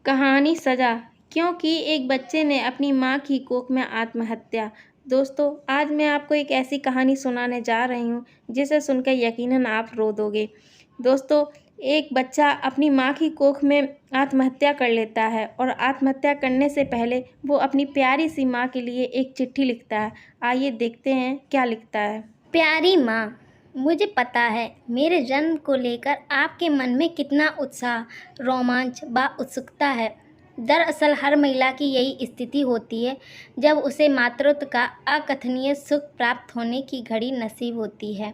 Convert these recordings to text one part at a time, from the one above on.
कहानी सजा क्योंकि एक बच्चे ने अपनी माँ की कोख में आत्महत्या। दोस्तों, आज मैं आपको एक ऐसी कहानी सुनाने जा रही हूँ जिसे सुनकर यकीनन आप रो दोगे। दोस्तों, एक बच्चा अपनी माँ की कोख में आत्महत्या कर लेता है और आत्महत्या करने से पहले वो अपनी प्यारी सी माँ के लिए एक चिट्ठी लिखता है। आइए देखते हैं क्या लिखता है। प्यारी माँ, मुझे पता है मेरे जन्म को लेकर आपके मन में कितना उत्साह, रोमांच व उत्सुकता है। दरअसल हर महिला की यही स्थिति होती है जब उसे मातृत्व का अकथनीय सुख प्राप्त होने की घड़ी नसीब होती है।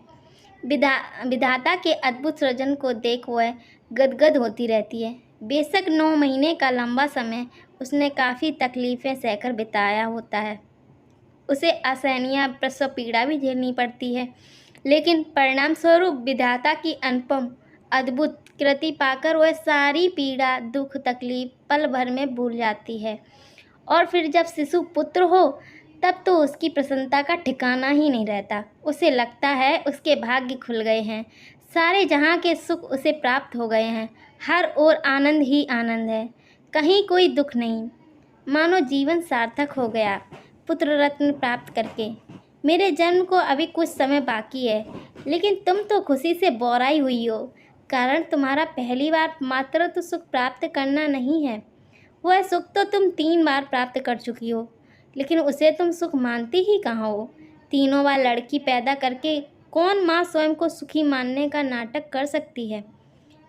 विधाता के अद्भुत सृजन को देख वह गदगद होती रहती है। बेशक 9 महीने का लंबा समय उसने काफ़ी तकलीफ़ें सहकर बिताया होता है। उसे असहनीय प्रसव पीड़ा भी झेलनी पड़ती है, लेकिन परिणाम स्वरूप विधाता की अनुपम अद्भुत कृति पाकर वह सारी पीड़ा, दुख, तकलीफ पल भर में भूल जाती है। और फिर जब शिशु पुत्र हो तब तो उसकी प्रसन्नता का ठिकाना ही नहीं रहता। उसे लगता है उसके भाग्य खुल गए हैं, सारे जहाँ के सुख उसे प्राप्त हो गए हैं, हर ओर आनंद ही आनंद है, कहीं कोई दुख नहीं। मानो जीवन सार्थक हो गया पुत्र रत्न प्राप्त करके। मेरे जन्म को अभी कुछ समय बाकी है, लेकिन तुम तो खुशी से बौराई हुई हो, कारण तुम्हारा पहली बार मातृत्व सुख प्राप्त करना नहीं है। वह सुख तो तुम 3 बार प्राप्त कर चुकी हो, लेकिन उसे तुम सुख मानती ही कहाँ हो। तीनों बार लड़की पैदा करके कौन माँ स्वयं को सुखी मानने का नाटक कर सकती है।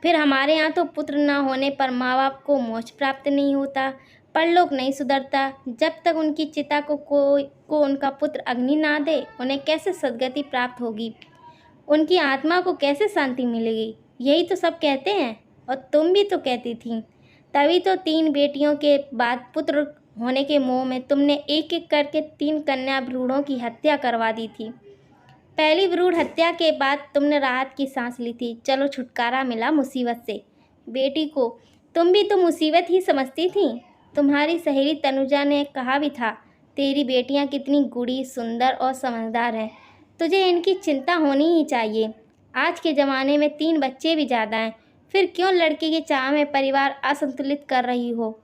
फिर हमारे यहाँ तो पुत्र न होने पर माँ बाप को मोक्ष प्राप्त नहीं होता, परलोक नहीं सुधरता। जब तक उनकी चिता को उनका पुत्र अग्नि ना दे, उन्हें कैसे सद्गति प्राप्त होगी, उनकी आत्मा को कैसे शांति मिलेगी। यही तो सब कहते हैं, और तुम भी तो कहती थी। तभी तो 3 बेटियों के बाद पुत्र होने के मोह में तुमने एक एक करके 3 कन्या भ्रूणों की हत्या करवा दी थी। पहली भ्रूण हत्या के बाद तुमने राहत की सांस ली थी, चलो छुटकारा मिला मुसीबत से। बेटी को तुम भी तो मुसीबत ही समझती थी। तुम्हारी सहेली तनुजा ने कहा भी था, तेरी बेटियां कितनी गुड़ी, सुंदर और समझदार हैं, तुझे इनकी चिंता होनी ही चाहिए। आज के ज़माने में 3 बच्चे भी ज़्यादा हैं, फिर क्यों लड़के की चाह में परिवार असंतुलित कर रही हो।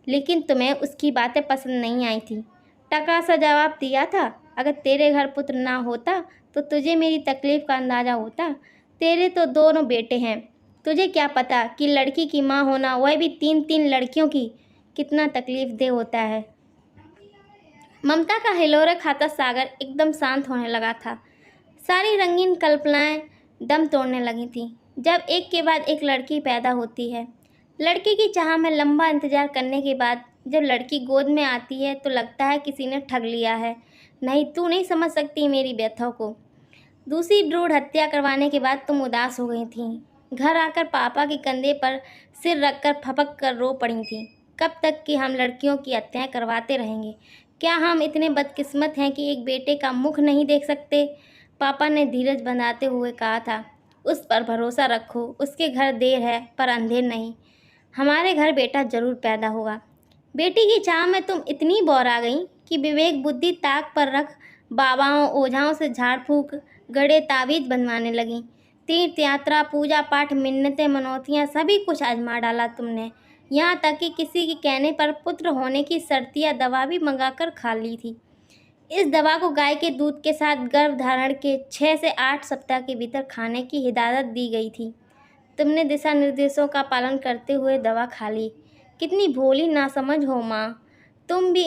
लेकिन तुम्हें उसकी बातें पसंद नहीं आई थी। टका सा जवाब दिया था, अगर तेरे घर पुत्र ना होता तो तुझे मेरी तकलीफ़ का अंदाज़ा होता। तेरे तो दोनों बेटे हैं, तुझे क्या पता कि लड़की की माँ होना, वह भी 3-3 लड़कियों की, कितना तकलीफ़ दे होता है। ममता का हिलोरे खाता सागर एकदम शांत होने लगा था। सारी रंगीन कल्पनाएं दम तोड़ने लगी थीं। जब एक के बाद एक लड़की पैदा होती है, लड़की की चाह में लंबा इंतजार करने के बाद जब लड़की गोद में आती है तो लगता है किसी ने ठग लिया है। नहीं, तू नहीं समझ सकती मेरी व्यथा को। दूसरी भ्रूण हत्या करवाने के बाद तुम उदास हो गई थीं। घर आकर पापा के कंधे पर सिर रखकर फपक कर रो पड़ी थीं। कब तक कि हम लड़कियों की हत्याएं करवाते रहेंगे? क्या हम इतने बदकिस्मत हैं कि एक बेटे का मुख नहीं देख सकते? पापा ने धीरज बंधाते हुए कहा था, उस पर भरोसा रखो, उसके घर देर है पर अंधेर नहीं। हमारे घर बेटा जरूर पैदा होगा। बेटी की चाह में तुम इतनी बौरा गई कि विवेक बुद्धि ताक पर रख बाबाओं ओझाओं से झाड़ फूक, गड़े ताबीज बनवाने लगी। तीर्थ यात्रा, पूजा पाठ, मिन्नतें, मनौतियाँ सभी कुछ आजमा डाला तुमने। यहाँ तक कि किसी के कहने पर पुत्र होने की शर्तिया दवा भी मंगाकर खा ली थी। इस दवा को गाय के दूध के साथ गर्भ धारण के 6 से 8 सप्ताह के भीतर खाने की हिदायत दी गई थी। तुमने दिशा निर्देशों का पालन करते हुए दवा खा ली। कितनी भोली नासमझ हो माँ। तुम भी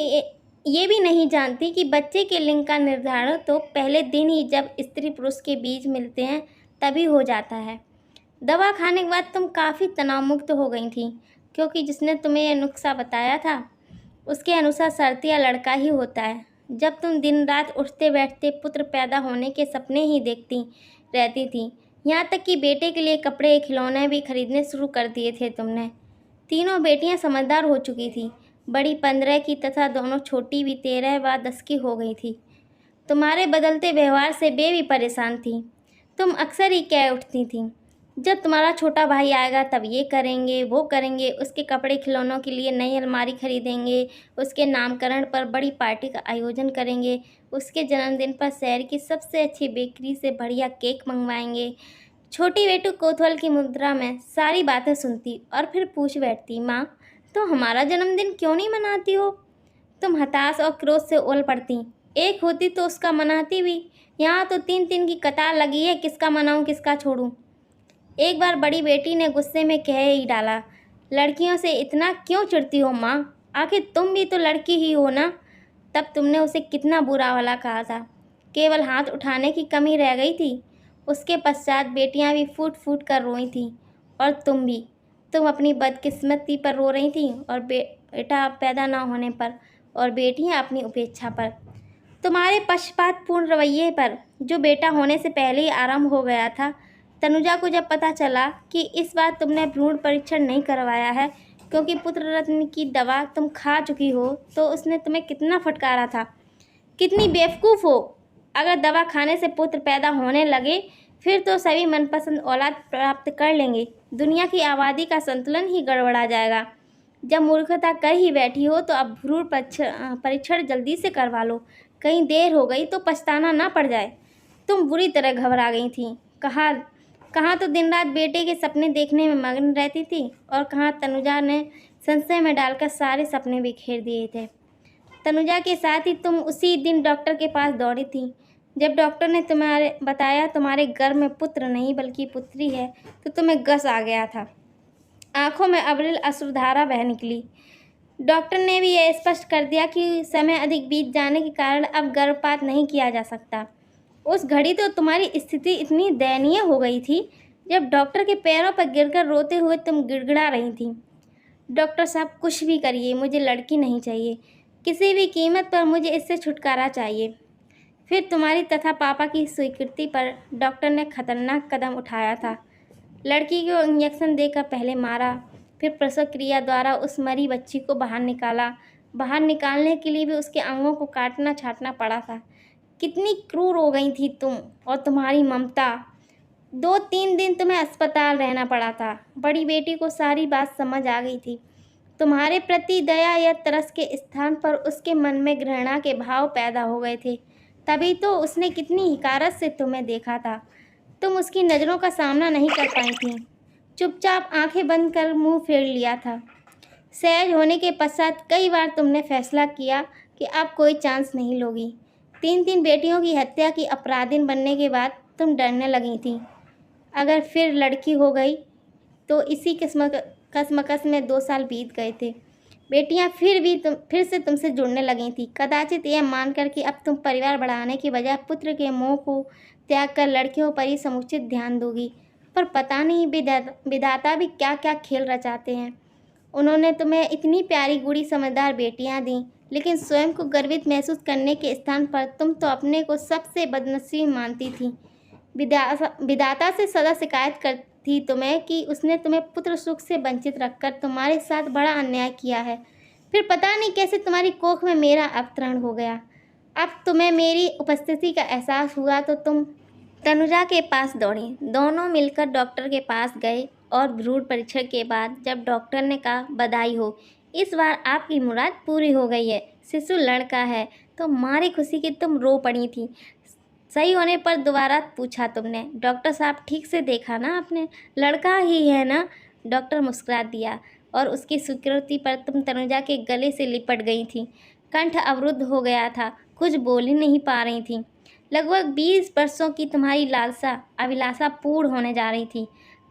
ये भी नहीं जानती कि बच्चे के लिंग का निर्धारण तो पहले दिन ही जब स्त्री पुरुष के बीज मिलते हैं तभी हो जाता है। दवा खाने के बाद तुम काफ़ी तनाव मुक्त हो गई थी, क्योंकि जिसने तुम्हें यह नुस्खा बताया था उसके अनुसार शर्तिया लड़का ही होता है। जब तुम दिन रात उठते बैठते पुत्र पैदा होने के सपने ही देखती रहती थी, यहाँ तक कि बेटे के लिए कपड़े खिलौने भी खरीदने शुरू कर दिए थे तुमने। तीनों बेटियां समझदार हो चुकी थी, बड़ी 15 की तथा दोनों छोटी भी 13 व 10 की हो गई थी। तुम्हारे बदलते व्यवहार से वे भी परेशान थी। तुम अक्सर ही कह उठती थीं, जब तुम्हारा छोटा भाई आएगा तब ये करेंगे वो करेंगे, उसके कपड़े खिलौनों के लिए नई अलमारी खरीदेंगे, उसके नामकरण पर बड़ी पार्टी का आयोजन करेंगे, उसके जन्मदिन पर शहर की सबसे अच्छी बेकरी से बढ़िया केक मंगवाएंगे। छोटी बेटू कोतवाल की मुद्रा में सारी बातें सुनती और फिर पूछ बैठती, माँ तो हमारा जन्मदिन क्यों नहीं मनाती हो? तुम हताश और क्रोध से उल पड़ती। एक होती तो उसका मनाती भी। यहाँ तो 3-3 की कतार लगी है, किसका मनाऊं किसका छोड़ूं। एक बार बड़ी बेटी ने गुस्से में कह ही डाला, लड़कियों से इतना क्यों चिढ़ती हो माँ? आखिर तुम भी तो लड़की ही हो ना। तब तुमने उसे कितना बुरा भला कहा था, केवल हाथ उठाने की कमी रह गई थी। उसके पश्चात बेटियां भी फूट फूट कर रोई थीं, और तुम भी। तुम अपनी बदकिस्मती पर रो रही थी, और बेटा पैदा ना होने पर, और बेटियां अपनी उपेक्षा पर, तुम्हारे पक्षपातपूर्ण रवैये पर, जो बेटा होने से पहले ही आरंभ हो गया था। तनुजा को जब पता चला कि इस बार तुमने भ्रूण परीक्षण नहीं करवाया है क्योंकि पुत्र रत्न की दवा तुम खा चुकी हो, तो उसने तुम्हें कितना फटकारा था। कितनी बेवकूफ़ हो। अगर दवा खाने से पुत्र पैदा होने लगे फिर तो सभी मनपसंद औलाद प्राप्त कर लेंगे। दुनिया की आबादी का संतुलन ही गड़बड़ा जाएगा। जब मूर्खता कर ही बैठी हो तो अब भ्रूण परीक्षण जल्दी से करवा लो। कहीं देर हो गई तो पछताना ना पड़ जाए। तुम बुरी तरह घबरा गई थी। कहाँ तो दिन रात बेटे के सपने देखने में मग्न रहती थी, और कहाँ तनुजा ने संशय में डालकर सारे सपने बिखेर दिए थे। तनुजा के साथ ही तुम उसी दिन डॉक्टर के पास दौड़ी थी। जब डॉक्टर ने बताया तुम्हारे गर्भ में पुत्र नहीं बल्कि पुत्री है, तो तुम्हें गस आ गया था। आंखों में अविरल अश्रुधारा बह निकली। डॉक्टर ने भी यह स्पष्ट कर दिया कि समय अधिक बीत जाने के कारण अब गर्भपात नहीं किया जा सकता। उस घड़ी तो तुम्हारी स्थिति इतनी दयनीय हो गई थी, जब डॉक्टर के पैरों पर गिरकर रोते हुए तुम गिड़गिड़ा रही थी, डॉक्टर साहब कुछ भी करिए, मुझे लड़की नहीं चाहिए। किसी भी कीमत पर मुझे इससे छुटकारा चाहिए। फिर तुम्हारी तथा पापा की स्वीकृति पर डॉक्टर ने खतरनाक कदम उठाया था। लड़की को इंजेक्शन देकर पहले मारा, फिर प्रसव क्रिया द्वारा उस मरी बच्ची को बाहर निकाला। बाहर निकालने के लिए भी उसके अंगों को काटना छाटना पड़ा था। कितनी क्रूर हो गई थी तुम और तुम्हारी ममता। 2-3 दिन तुम्हें अस्पताल रहना पड़ा था। बड़ी बेटी को सारी बात समझ आ गई थी। तुम्हारे प्रति दया या तरस के स्थान पर उसके मन में घृणा के भाव पैदा हो गए थे। तभी तो उसने कितनी हिकारत से तुम्हें देखा था। तुम उसकी नज़रों का सामना नहीं कर पाई थी। चुपचाप आंखें बंद कर मुंह फेर लिया था। सहज होने के पश्चात कई बार तुमने फैसला किया कि अब कोई चांस नहीं लोगी। 3-3 बेटियों की हत्या की अपराधिन बनने के बाद तुम डरने लगी थी। अगर फिर लड़की हो गई तो इसी कसमकस में 2 साल बीत गए थे। बेटियां फिर से तुमसे जुड़ने लगी थी, कदाचित यह मानकर कि अब तुम परिवार बढ़ाने की बजाय पुत्र के मोह को त्याग कर लड़कियों पर ही समुचित ध्यान दोगी। पर पता नहीं विधाता भी क्या क्या खेल रचाते हैं। उन्होंने तुम्हें इतनी प्यारी गुड़ी समझदार बेटियां दी, लेकिन स्वयं को गर्वित महसूस करने के स्थान पर तुम तो अपने को सबसे बदनसीब मानती थी। विधाता से सदा शिकायत करती तुम्हें कि उसने तुम्हें पुत्र सुख से वंचित रखकर तुम्हारे साथ बड़ा अन्याय किया है। फिर पता नहीं कैसे तुम्हारी कोख में मेरा अवतरण हो गया। अब तुम्हें मेरी उपस्थिति का एहसास हुआ तो तुम तनुजा के पास दौड़ी। दोनों मिलकर डॉक्टर के पास गए, और भ्रूण परीक्षण के बाद जब डॉक्टर ने कहा बधाई हो, इस बार आपकी मुराद पूरी हो गई है, शिशु लड़का है, तो मारी खुशी की तुम रो पड़ी थी। सही होने पर दोबारा पूछा तुमने, डॉक्टर साहब ठीक से देखा ना आपने, लड़का ही है ना? डॉक्टर मुस्कुरा दिया, और उसकी स्वीकृति पर तुम तनुजा के गले से लिपट गई थी। कंठ अवरुद्ध हो गया था, कुछ बोल ही नहीं पा रही थी। लगभग 20 वर्षों की तुम्हारी लालसा अभिलाषा पूर्ण होने जा रही थी।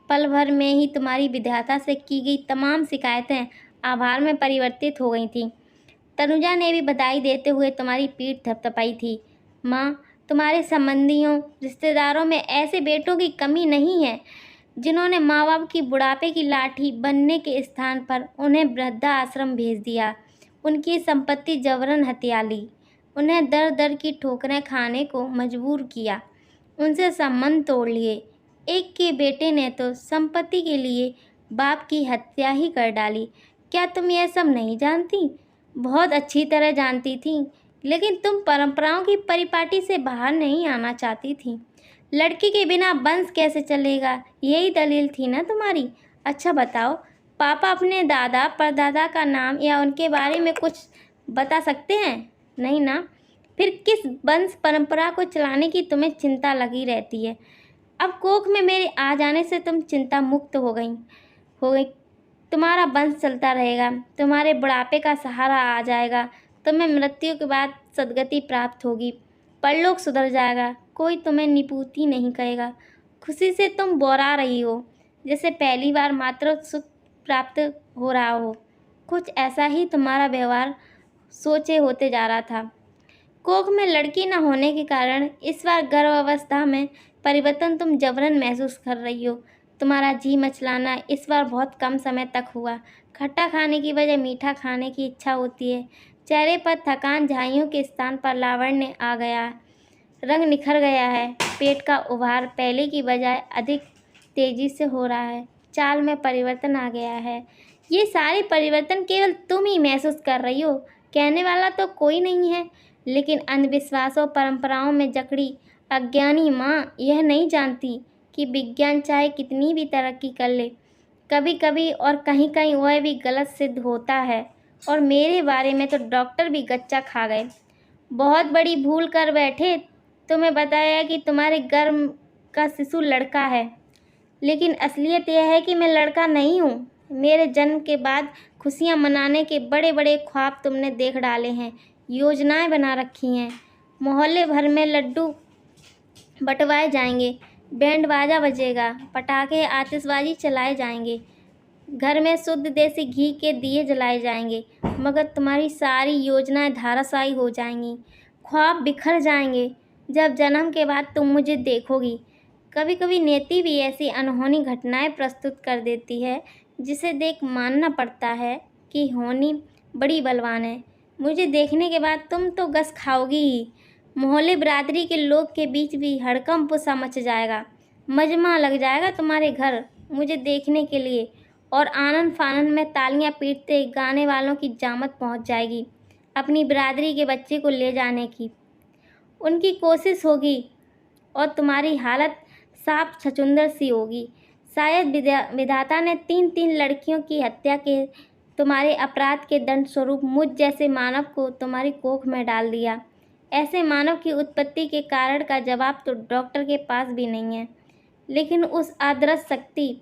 पल भर में ही तुम्हारी विधाता से की गई तमाम शिकायतें आभार में परिवर्तित हो गई थीं। तनुजा ने भी बधाई देते हुए तुम्हारी पीठ थपथपाई थी। माँ, तुम्हारे संबंधियों रिश्तेदारों में ऐसे बेटों की कमी नहीं है जिन्होंने माँ बाप की बुढ़ापे की लाठी बनने के स्थान पर उन्हें वृद्धा आश्रम भेज दिया, उनकी संपत्ति जबरन हथिया ली, उन्हें दर दर की ठोकरें खाने को मजबूर किया, उनसे संबंध तोड़ लिए। एक के बेटे ने तो संपत्ति के लिए बाप की हत्या ही कर डाली। क्या तुम यह सब नहीं जानती? बहुत अच्छी तरह जानती थी, लेकिन तुम परंपराओं की परिपाटी से बाहर नहीं आना चाहती थी। लड़की के बिना वंश कैसे चलेगा, यही दलील थी ना तुम्हारी। अच्छा बताओ, पापा अपने दादा परदादा का नाम या उनके बारे में कुछ बता सकते हैं? नहीं ना? फिर किस वंश परंपरा को चलाने की तुम्हें चिंता लगी रहती है? अब कोख में मेरे आ जाने से तुम चिंता मुक्त हो गई। तुम्हारा वंश चलता रहेगा, तुम्हारे बुढ़ापे का सहारा आ जाएगा, तुम्हें मृत्यु के बाद सद्गति प्राप्त होगी, परलोक सुधर जाएगा, कोई तुम्हें निपुती नहीं कहेगा। खुशी से तुम बोरा रही हो, जैसे पहली बार मात्र सुख प्राप्त हो रहा हो। कुछ ऐसा ही तुम्हारा व्यवहार सोचे होते जा रहा था। कोख में लड़की न होने के कारण इस बार गर्भावस्था में परिवर्तन तुम जबरन महसूस कर रही हो। तुम्हारा जी मचलाना इस बार बहुत कम समय तक हुआ। खट्टा खाने की बजाय मीठा खाने की इच्छा होती है। चेहरे पर थकान, झाइयों के स्थान पर लावण्य आ गया है, रंग निखर गया है। पेट का उभार पहले की बजाय अधिक तेजी से हो रहा है। चाल में परिवर्तन आ गया है। ये सारे परिवर्तन केवल तुम ही महसूस कर रही हो, कहने वाला तो कोई नहीं है। लेकिन अंधविश्वासों, परंपराओं में जकड़ी अज्ञानी माँ यह नहीं जानती कि विज्ञान चाहे कितनी भी तरक्की कर ले, कभी कभी और कहीं कहीं वह भी गलत सिद्ध होता है। और मेरे बारे में तो डॉक्टर भी गच्चा खा गए। बहुत बड़ी भूल कर बैठे। तुम्हें बताया कि तुम्हारे गर्भ का शिशु लड़का है, लेकिन असलियत यह है कि मैं लड़का नहीं हूँ। मेरे जन्म के बाद खुशियाँ मनाने के बड़े बड़े ख्वाब तुमने देख डाले हैं, योजनाएं बना रखी हैं। मोहल्ले भर में लड्डू बंटवाए जाएंगे, बैंड बाजा बजेगा, पटाखे आतिशबाजी चलाए जाएंगे, घर में शुद्ध देसी घी के दिए जलाए जाएंगे। मगर तुम्हारी सारी योजनाएं धाराशायी हो जाएंगी, ख्वाब बिखर जाएंगे। जब जन्म के बाद तुम मुझे देखोगी, कभी कभी नियति भी ऐसी अनहोनी घटनाएं प्रस्तुत कर देती है जिसे देख मानना पड़ता है कि होनी बड़ी बलवान है। मुझे देखने के बाद तुम तो गस खाओगी ही। मोहल्ले बिरादरी के लोग के बीच भी हड़कंप सा मच जाएगा। मजमा लग जाएगा तुम्हारे घर मुझे देखने के लिए, और आनन फानन में तालियां पीटते गाने वालों की जामत पहुंच जाएगी। अपनी बिरादरी के बच्चे को ले जाने की उनकी कोशिश होगी और तुम्हारी हालत साफ छचुंदर सी होगी। शायद विधाता ने 3-3 लड़कियों की हत्या के तुम्हारे अपराध के दंड स्वरूप मुझ जैसे मानव को तुम्हारी कोख में डाल दिया। ऐसे मानव की उत्पत्ति के कारण का जवाब तो डॉक्टर के पास भी नहीं है, लेकिन उस अदृश्य शक्ति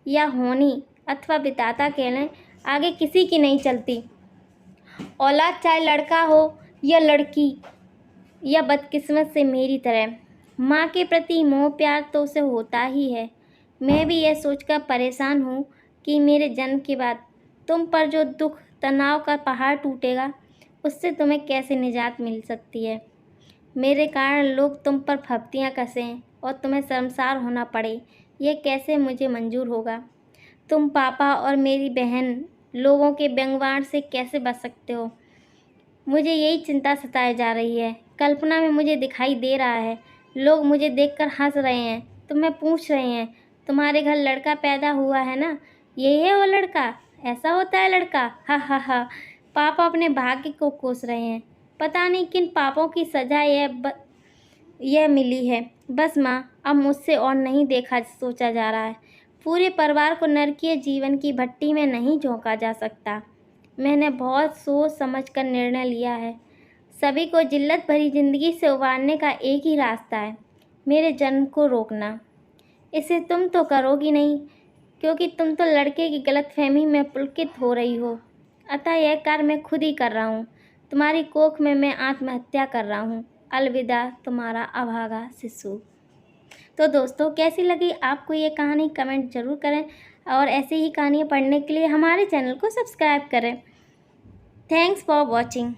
या होनी अथवा विधाता कह लें, आगे किसी की नहीं चलती। औलाद चाहे लड़का हो या लड़की, या बदकिस्मत से मेरी तरह, माँ के प्रति मोह प्यार तो उसे होता ही है। मैं भी यह सोचकर परेशान हूँ कि मेरे जन्म के बाद तुम पर जो दुख तनाव का पहाड़ टूटेगा, उससे तुम्हें कैसे निजात मिल सकती है। मेरे कारण लोग तुम पर फप्तियाँ कसें और तुम्हें शर्मसार होना पड़े, यह कैसे मुझे मंजूर होगा। तुम पापा और मेरी बहन लोगों के व्यंग्यवाण से कैसे बच सकते हो, मुझे यही चिंता सताए जा रही है। कल्पना में मुझे दिखाई दे रहा है, लोग मुझे देखकर हंस रहे हैं, तुम्हें पूछ रहे हैं, तुम्हारे घर लड़का पैदा हुआ है ना, यही है वो लड़का, ऐसा होता है लड़का, हा हा हा। पापा अपने भाग्य को कोस रहे हैं। पता नहीं किन पापों की सजा यह मिली है। बस माँ, अब मुझसे और नहीं देखा सोचा जा रहा है। पूरे परिवार को नरकीय जीवन की भट्टी में नहीं झोंका जा सकता। मैंने बहुत सोच समझ कर निर्णय लिया है। सभी को जिल्लत भरी ज़िंदगी से उबारने का एक ही रास्ता है, मेरे जन्म को रोकना। इसे तुम तो करोगी नहीं, क्योंकि तुम तो लड़के की गलतफहमी में पुलकित हो रही हो। अतः यह कार्य मैं खुद ही कर रहा हूँ। तुम्हारी कोख में मैं आत्महत्या कर रहा हूँ। अलविदा, तुम्हारा अभागा शिशु। तो दोस्तों, कैसी लगी आपको ये कहानी, कमेंट ज़रूर करें, और ऐसी ही कहानियाँ पढ़ने के लिए हमारे चैनल को सब्सक्राइब करें। Thanks for watching.